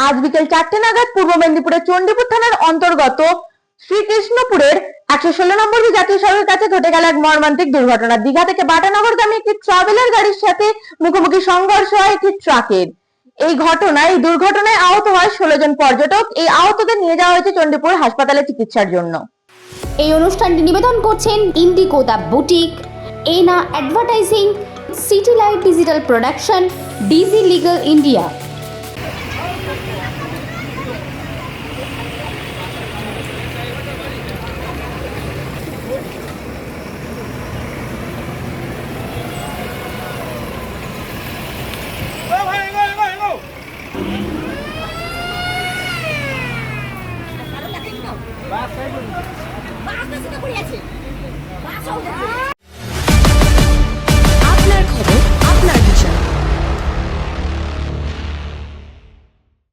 আজ বিকেল 4টে নাগাদ পূর্ব মেদিনীপুরের চণ্ডীপুর থানার অন্তর্গত শ্রীকৃষ্ণপুরের 116 নম্বর জাতীয় সড়কের কাছে ঘটে গেল এক মর্মান্তিক দুর্ঘটনা। দীঘা থেকে বাটানগরগামী একটি ট্রাভেলার গাড়ির সাথে মুখোমুখি সংঘর্ষ হয় একটি ট্রাকের। এই দুর্ঘটনায় আহত হয় 16 জন পর্যটক। এই আহতদের নিয়ে যাওয়া হয়েছে চণ্ডীপুর হাসপাতালে চিকিৎসার জন্য। এই অনুষ্ঠানটি নিবেদন করছেন Indigo the Boutique, Ena Advertising, City Light Digital Production, Digi Legal India.